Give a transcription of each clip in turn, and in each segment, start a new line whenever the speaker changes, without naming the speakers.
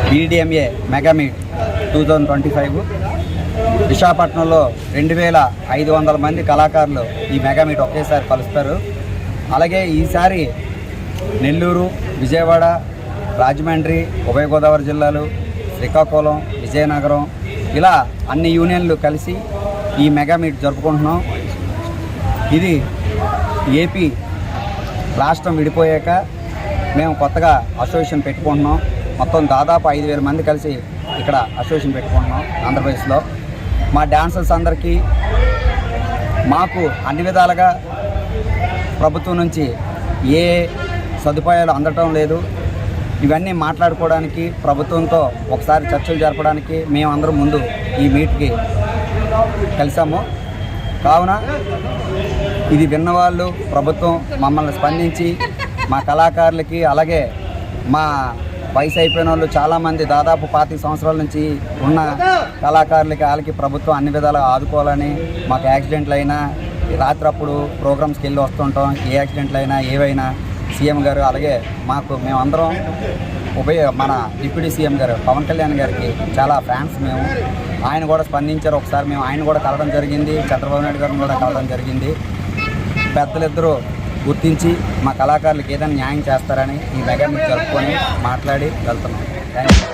BDMA mega meet 2025 విశాఖపట్నంలో 2500 మంది కళాకారులు ఈ మెగా మీట్ ఒకేసారి కలుస్తారు. అలాగే ఈసారి నెల్లూరు, విజయవాడ, రాజమండ్రి, ఉభయ గోదావరి జిల్లాలు, శ్రీకాకుళం, విజయనగరం ఇలా అన్ని యూనియన్లు కలిసి ఈ మెగా మీట్ జరుపుకుంటున్నాం. ఇది ఏపీ రాష్ట్రం విడిపోయాక మేము కొత్తగా అసోసియేషన్ పెట్టుకుంటున్నాం. మొత్తం దాదాపు 5000 మంది కలిసి ఇక్కడ అసోసియేషన్ పెట్టుకుంటున్నాం ఆంధ్రప్రదేశ్లో. మా డాన్సర్స్ అందరికీ మాకు అన్ని విధాలుగా ప్రభుత్వం నుంచి ఏ సదుపాయాలు అందటం లేదు. ఇవన్నీ మాట్లాడుకోవడానికి ప్రభుత్వంతో ఒకసారి చర్చలు జరపడానికి మేమందరం ముందు ఈ మీట్కి కలిసాము. కావున ఇది విన్నవాళ్ళు ప్రభుత్వం మమ్మల్ని స్పందించి మా కళాకారులకి, అలాగే మా వయసు అయిపోయిన వాళ్ళు చాలామంది దాదాపు 25 సంవత్సరాల నుంచి ఉన్న కళాకారులకి వాళ్ళకి ప్రభుత్వం అన్ని విధాలుగా ఆదుకోవాలని, మాకు యాక్సిడెంట్లు అయినా రాత్రప్పుడు ప్రోగ్రామ్స్కి వెళ్ళి వస్తుంటాం, ఏ యాక్సిడెంట్లు అయినా ఏవైనా సీఎం గారు, అలాగే మేమందరం మన డిప్యూటీ సీఎం గారు పవన్ కళ్యాణ్ గారికి చాలా ఫ్యాన్స్ మేము. ఆయన కూడా స్పందించారు. ఒకసారి మేము ఆయన కూడా కలవడం జరిగింది, చంద్రబాబు నాయుడు గారిని కూడా కలవడం జరిగింది. పెద్దలిద్దరూ గుర్తించి మా కళాకారులకు ఏదైనా న్యాయం చేస్తారని ఈ మెగా మీట్ జరుపుకొని మాట్లాడి వెళ్తున్నాం. Thank you.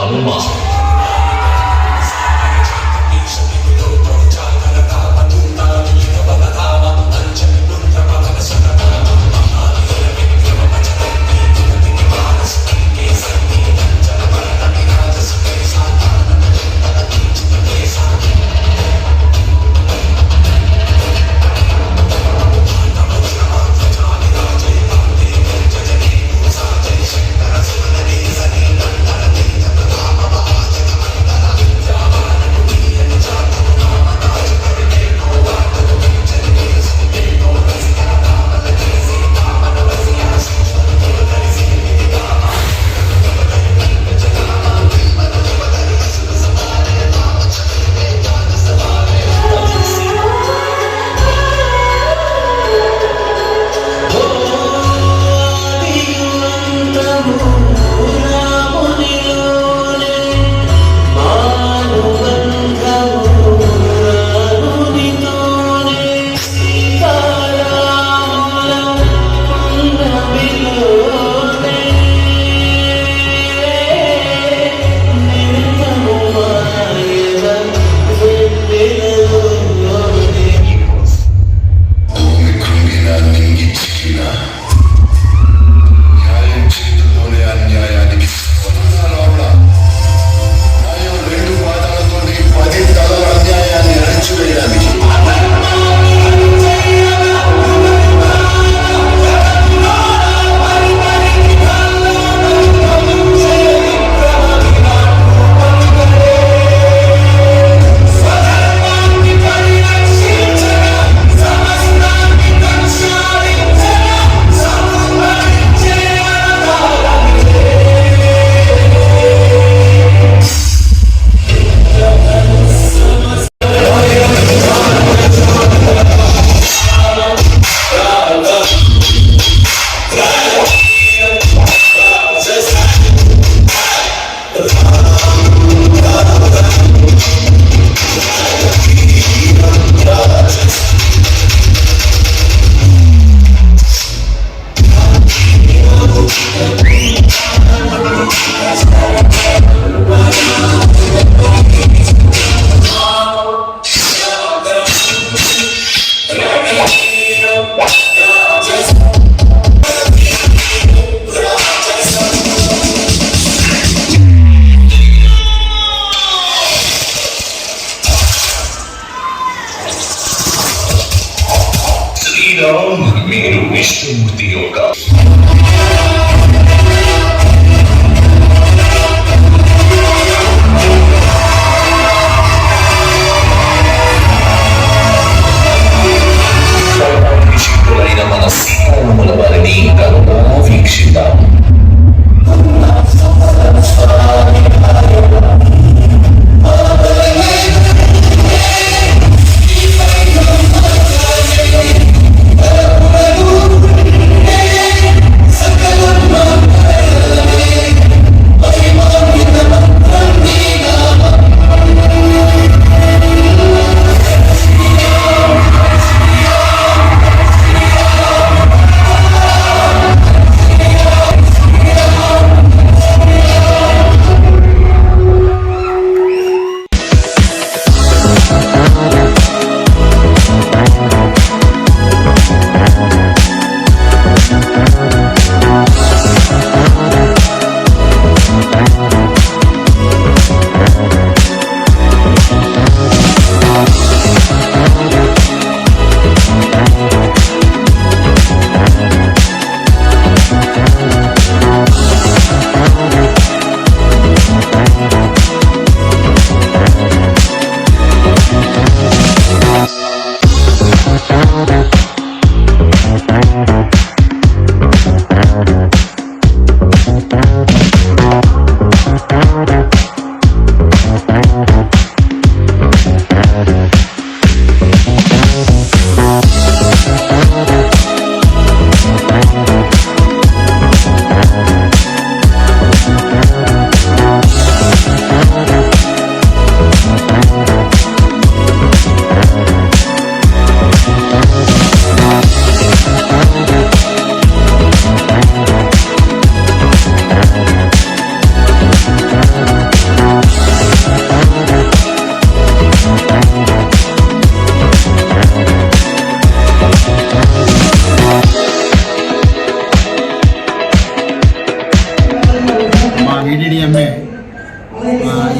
హనుమ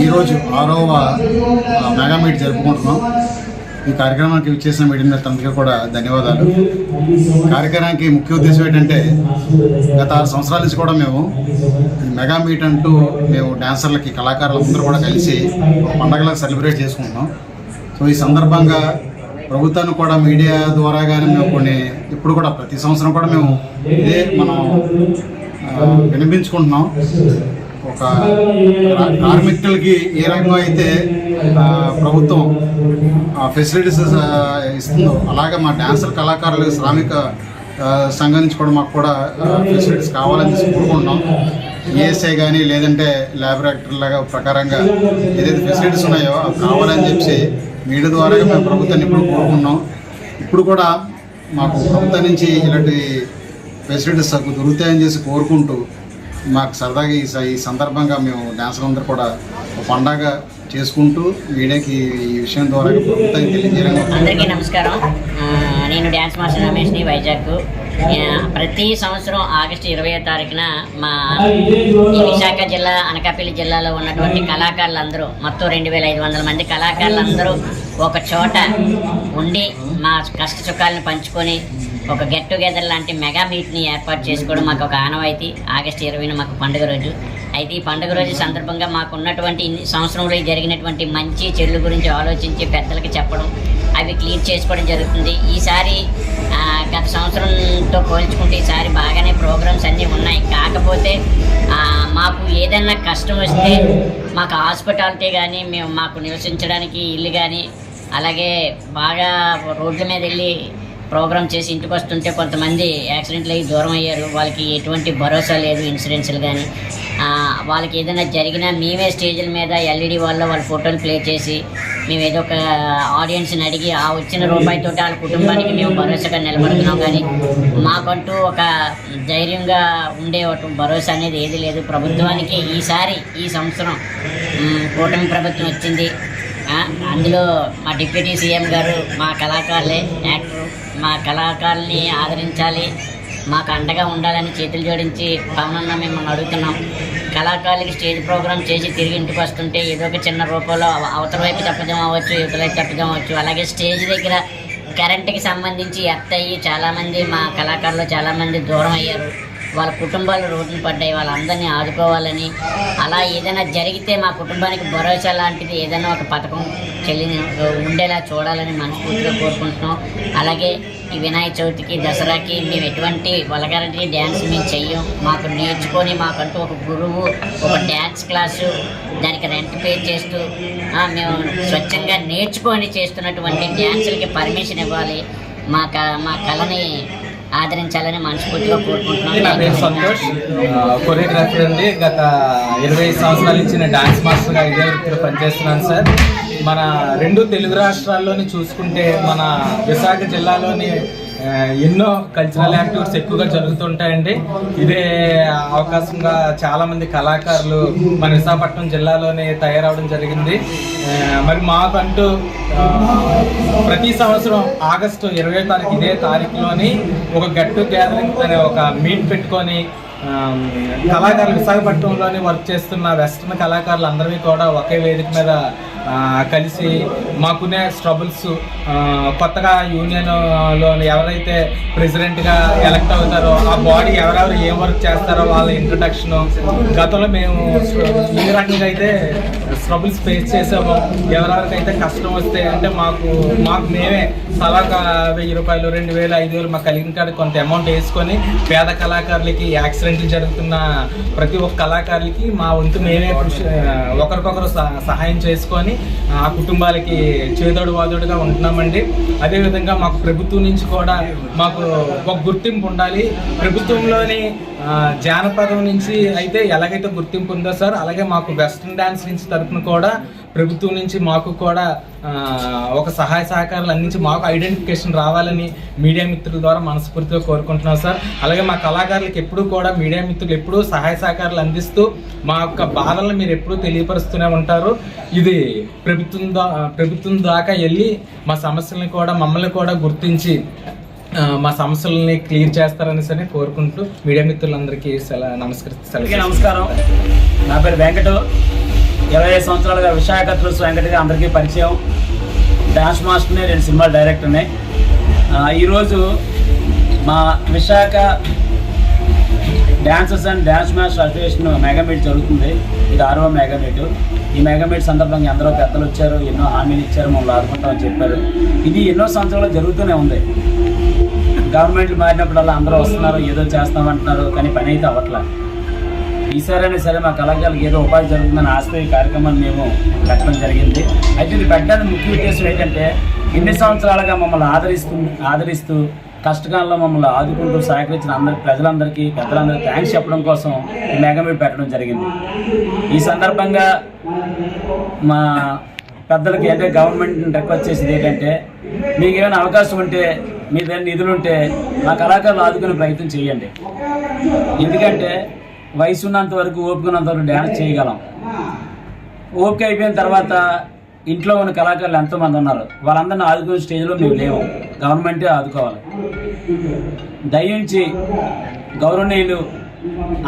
ఈరోజు 6వ మెగా మీట్ జరుపుకుంటున్నాం. ఈ కార్యక్రమానికి ఇచ్చేసిన మీడియా అందరికీ కూడా ధన్యవాదాలు. కార్యక్రమానికి ముఖ్య ఉద్దేశం ఏంటంటే గత 6 సంవత్సరాల నుంచి కూడా మేము మెగా మీట్ అంటూ మేము డాన్సర్లకి కళాకారులందరూ కూడా కలిసి పండగలకు సెలబ్రేట్ చేసుకుంటున్నాం. సో ఈ సందర్భంగా ప్రభుత్వాన్ని కూడా మీడియా ద్వారా కానీ మేము కొన్ని ఇప్పుడు కూడా ప్రతి సంవత్సరం కూడా మేము ఇదే మనం వినిపించుకుంటున్నాం. ఒక కార్మికులకి ఏ రకంగా అయితే ప్రభుత్వం ఫెసిలిటీస్ ఇస్తుందో అలాగే మా డాన్సర్ కళాకారులు శ్రామిక సంఘం నుంచి కూడా మాకు కూడా ఫెసిలిటీస్ కావాలని కోరుకుంటున్నాం. ఈఎస్ఐ కానీ లేదంటే ల్యాబొరేటరీలాగా ప్రకారంగా ఏదైతే ఫెసిలిటీస్ ఉన్నాయో అవి కావాలని చెప్పి మీడియా ద్వారా మేము ప్రభుత్వాన్ని ఇప్పుడు కోరుకుంటున్నాం. ఇప్పుడు కూడా మాకు ప్రభుత్వం నుంచి ఇలాంటి ఫెసిలిటీస్ దొరుకుతాయని చేసి కోరుకుంటూ మాకు సరదాగా ఈ సందర్భంగా మేము డాన్సర్ అందరూ కూడా పండగ చేసుకుంటూ మీడియాకి ఈ విషయం ద్వారా ప్రభుత్వానికి తెలియజేయాలని.
అందరికీ నమస్కారం. నేను డ్యాన్స్ మాస్టర్ రమేష్ని, వైజాగ్. ప్రతి సంవత్సరం ఆగస్టు 20వ తారీఖున మా ఈ విశాఖ జిల్లా అనకాపల్లి జిల్లాలో ఉన్నటువంటి కళాకారులందరూ మొత్తం 2500 మంది కళాకారులందరూ ఒక చోట ఉండి మా కష్ట సుఖాలను పంచుకొని ఒక గెట్ టుగెదర్ లాంటి మెగా మీట్ని ఏర్పాటు చేసుకోవడం మాకు ఒక ఆనవాయితీ. ఆగస్టు 20న మాకు పండుగ రోజు. అయితే ఈ పండుగ రోజు సందర్భంగా మాకు ఉన్నటువంటి సంవత్సరంలో జరిగినటువంటి మంచి చెడు గురించి ఆలోచించి పెద్దలకి చెప్పడం, అవి క్లియర్ చేసుకోవడం జరుగుతుంది. ఈసారి గత సంవత్సరంతో పోల్చుకుంటే ఈసారి బాగానే ప్రోగ్రామ్స్ అన్నీ ఉన్నాయి. కాకపోతే మాకు ఏదైనా కష్టం వస్తే మాకు హాస్పిటాలిటీ కానీ మాకు నివసించడానికి ఇల్లు కానీ అలాగే బాగా రోడ్ల మీద వెళ్ళి ప్రోగ్రామ్ చేసి ఇంటికి వస్తుంటే కొంతమంది యాక్సిడెంట్లు అయ్యి దూరం అయ్యారు. వాళ్ళకి ఎటువంటి భరోసా లేదు, ఇన్సూరెన్స్లు కానీ. వాళ్ళకి ఏదైనా జరిగినా మేమే స్టేజ్ల మీద ఎల్ఈడి వాళ్ళ ఫోటోలు ప్లే చేసి మేము ఏదో ఒక ఆడియన్స్ని అడిగి ఆ వచ్చిన రూపాయితో వాళ్ళ కుటుంబానికి మేము భరోసాగా నిలబడుతున్నాం. కానీ మాకంటూ ఒక ధైర్యంగా ఉండే ఒక భరోసా అనేది ఏది లేదు. ప్రభుత్వానికి ఈ సంవత్సరం కూటమి ప్రభుత్వం వచ్చింది. అందులో మా డిప్యూటీ సీఎం గారు మా కళాకారులే యాక్టరు, మా కళాకారుల్ని ఆదరించాలి, మాకు అండగా ఉండాలని చేతులు జోడించి పవనన్న మిమ్మల్ని అడుగుతున్నాం. కళాకారులకి స్టేజ్ ప్రోగ్రామ్ చేసి తిరిగి ఇంటికి వస్తుంటే ఏదో ఒక చిన్న రూపంలో అవతల వైపు తప్పదం అవ్వచ్చు, యువతల వైపు తప్పదం అవ్వచ్చు. అలాగే స్టేజ్ దగ్గర కరెంటుకి సంబంధించి ఎర్త్ అయ్యి చాలామంది మా కళాకారులు చాలామంది దూరం అయ్యారు. వాళ్ళ కుటుంబాలు రోడ్డున పడ్డాయి. వాళ్ళందరినీ ఆదుకోవాలని, అలా ఏదైనా జరిగితే మా కుటుంబానికి భరోసా లాంటిది ఏదైనా ఒక పథకం ఉండేలా చూడాలని మనస్ఫూర్తిగా కోరుకుంటున్నాం. అలాగే ఈ వినాయక చవితికి, దసరాకి మేము ఎటువంటి వల్గారిటీ డ్యాన్స్ మేము చెయ్యం. మాకు నేర్చుకొని మాకంటూ ఒక గురువు, ఒక డ్యాన్స్ క్లాసు, దానికి రెంట్ పే చేస్తూ మేము స్వచ్ఛంగా నేర్చుకొని చేస్తున్నటువంటి డ్యాన్సులకి పర్మిషన్ ఇవ్వాలి. మా కళని ఆదరించాలని మనస్ఫూర్తిగా కోరుకుంటున్నాను.
నా పేరు సంతోష్, కొరియోగ్రాఫర్ అండి. గత 25 సంవత్సరాల నుంచి నేను డాన్స్ మాస్టర్గా ఇదే వృత్తిలో పనిచేస్తున్నాను సార్. మన 2 తెలుగు రాష్ట్రాల్లోని చూసుకుంటే మన విశాఖ జిల్లాలోని ఎన్నో కల్చరల్ యాక్టివిటీస్ ఎక్కువగా జరుగుతుంటాయండి. ఇదే అవకాశంగా చాలామంది కళాకారులు మన విశాఖపట్నం జిల్లాలోనే తయారవడం జరిగింది. మరి మాకంటూ ప్రతి సంవత్సరం ఆగస్టు 20వ తారీఖు ఇదే తారీఖులోని ఒక గెట్ టు గ్యాదరింగ్ అనే ఒక మీట్ పెట్టుకొని కళాకారులు విశాఖపట్నంలోని వర్క్ చేస్తున్న వెస్ట్రన్ కళాకారులు అందరినీ కూడా ఒకే వేదిక మీద కలిసి మాకునే స్ట్రబుల్స్, కొత్తగా యూనియన్లో ఎవరైతే ప్రెసిడెంట్గా ఎలక్ట్ అవుతారో ఆ బాడీ ఎవరెవరు ఏం వర్క్ చేస్తారో వాళ్ళ ఇంట్రడక్షను. గతంలో మేము ఈ రకంగా అయితే స్ట్రబుల్స్ ఫేస్ చేసాము. ఎవరెవరికైతే కష్టం వస్తే అంటే మాకు మేమే తలాక 1000 రూపాయలు, 2000, 5000 మాకు కలిగిన కాడ కొంత అమౌంట్ వేసుకొని పేద కళాకారులకి, యాక్సిడెంట్లు జరుగుతున్న ప్రతి ఒక్క కళాకారులకి మా వంతు మేమే ఒకరికొకరు సహాయం చేసుకొని ఆ కుటుంబాలకి చేదోడు వాదోడుగా ఉంటున్నామండి. అదేవిధంగా మాకు ప్రభుత్వం నుంచి కూడా మాకు ఒక గుర్తింపు ఉండాలి. ప్రభుత్వంలోని జానపదం నుంచి అయితే ఎలాగైతే గుర్తింపు ఉందో సార్, అలాగే మాకు వెస్ట్రన్ డ్యాన్స్ నుంచి తరఫున కూడా ప్రభుత్వం నుంచి మాకు కూడా ఒక సహాయ సహకారాలు అందించి మాకు ఐడెంటిఫికేషన్ రావాలని మీడియా మిత్రుల ద్వారా మనస్ఫూర్తిగా కోరుకుంటున్నాం సార్. అలాగే మా కళాకారులకు ఎప్పుడూ కూడా మీడియా మిత్రులు ఎప్పుడూ సహాయ సహకారాలు అందిస్తూ మా యొక్క బాధలను మీరు ఎప్పుడూ తెలియపరుస్తూనే ఉంటారు. ఇది ప్రభుత్వం దాకా వెళ్ళి మా సమస్యలను కూడా మమ్మల్ని కూడా గుర్తించి మా సమస్యలని క్లియర్ చేస్తారని సరే కోరుకుంటూ మీడియా మిత్రులందరికీ నమస్కారం.
నా పేరు వెంకట. 25 సంవత్సరాలుగా విశాఖ తులసి వెంకటగా అందరికీ పరిచయం. డాన్స్ మాస్టర్ని, 2 సినిమాల డైరెక్టర్ని. ఈరోజు మా Visakha dancers and dance master association mega meet జరుగుతుంది. ఇది 6వ మెగా మీట్. ఈ మెగా మీట్ సందర్భంగా ఎందరో పెద్దలు వచ్చారు, ఎన్నో హామీలు ఇచ్చారు, మమ్మల్ని ఆదుకుంటామని చెప్పారు. ఇది ఎన్నో సంవత్సరాలు జరుగుతూనే ఉంది. గవర్నమెంట్లు మారినప్పుడల్లా అందరూ వస్తున్నారు, ఏదో చేస్తామంటున్నారు, కానీ పని అయితే అవ్వట్లేదు. ఈసారైనా సరే మా కళాకారులకు ఏదో ఉపాధి జరుగుతుందని ఆశతో ఈ కార్యక్రమాన్ని మేము పెట్టడం జరిగింది. అయితే ఇది పెట్టడానికి ముఖ్య ఉద్దేశం ఏంటంటే, ఇన్ని సంవత్సరాలుగా మమ్మల్ని ఆదరిస్తూ కష్టకాలంలో మమ్మల్ని ఆదుకుంటూ సహకరించిన ప్రజలందరికీ, పెద్దలందరికీ థ్యాంక్స్ చెప్పడం కోసం ఈ మెగా మీట్ పెట్టడం జరిగింది. ఈ సందర్భంగా మా పెద్దలకి అంటే గవర్నమెంట్ రిక్వెస్ట్ చేసేది ఏంటంటే, మీకు ఏమైనా అవకాశం ఉంటే, మీ దగ్గర నిధులు ఉంటే మా కళాకారులు ఆదుకునే ప్రయత్నం చేయండి. ఎందుకంటే వయసు ఉన్నంత వరకు, ఓపుకున్నంత వరకు డ్యాన్స్ చేయగలం. ఓపిక అయిపోయిన తర్వాత ఇంట్లో ఉన్న కళాకారులు ఎంతోమంది ఉన్నారు, వాళ్ళందరినీ ఆదుకునే స్టేజ్లో మేము లేవు. గవర్నమెంటే ఆదుకోవాలి. దయించి గౌరవనీయులు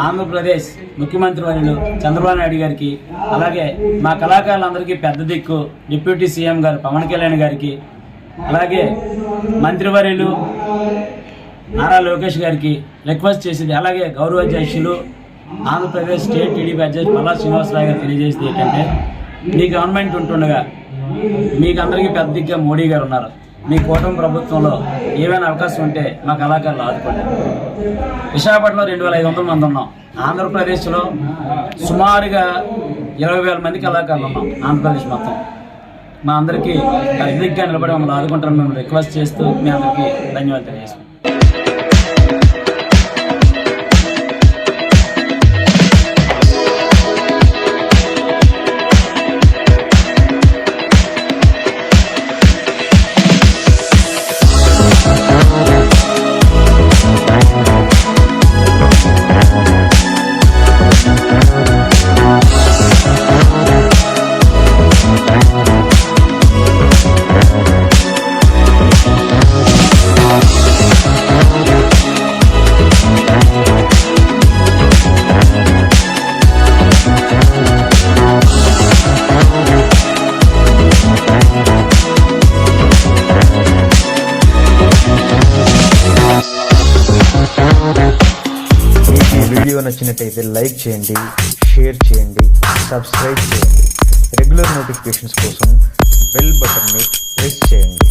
ఆంధ్రప్రదేశ్ ముఖ్యమంత్రి వర్యులు చంద్రబాబు నాయుడు గారికి, అలాగే మా కళాకారులందరికీ పెద్ద దిక్కు డిప్యూటీ సీఎం గారు పవన్ కళ్యాణ్ గారికి, అలాగే మంత్రివర్యులు నారా లోకేష్ గారికి రిక్వెస్ట్ చేసింది. అలాగే గౌరవ అధ్యక్షులు ఆంధ్రప్రదేశ్ స్టేట్ టీడీపీ అధ్యక్షుడు పల్లా శ్రీనివాసరావు గారు తెలియజేసేది ఏంటంటే, మీ గవర్నమెంట్ ఉంటుండగా మీకు అందరికీ పెద్ద దిగ్గా మోడీ గారు ఉన్నారు. మీ కూటమి ప్రభుత్వంలో ఏమైనా అవకాశం ఉంటే మా కళాకారులు ఆదుకోండి. విశాఖపట్నంలో 2500 మంది ఉన్నాం. ఆంధ్రప్రదేశ్లో సుమారుగా 20,000 మంది కళాకారులు ఉన్నాం. ఆంధ్రప్రదేశ్ మొత్తం మా అందరికీ దిగ్గా నిలబడి మమ్మల్ని ఆదుకుంటారని మేము రిక్వెస్ట్ చేస్తూ మీ అందరికీ ధన్యవాదాలు తెలియజేస్తాం.
వీడియో నచ్చినట్టయితే లైక్ చేయండి, షేర్ చేయండి, సబ్స్క్రైబ్ చేయండి. రెగ్యులర్ నోటిఫికేషన్స్ కోసం బెల్ బటన్ని ప్రెస్ చేయండి.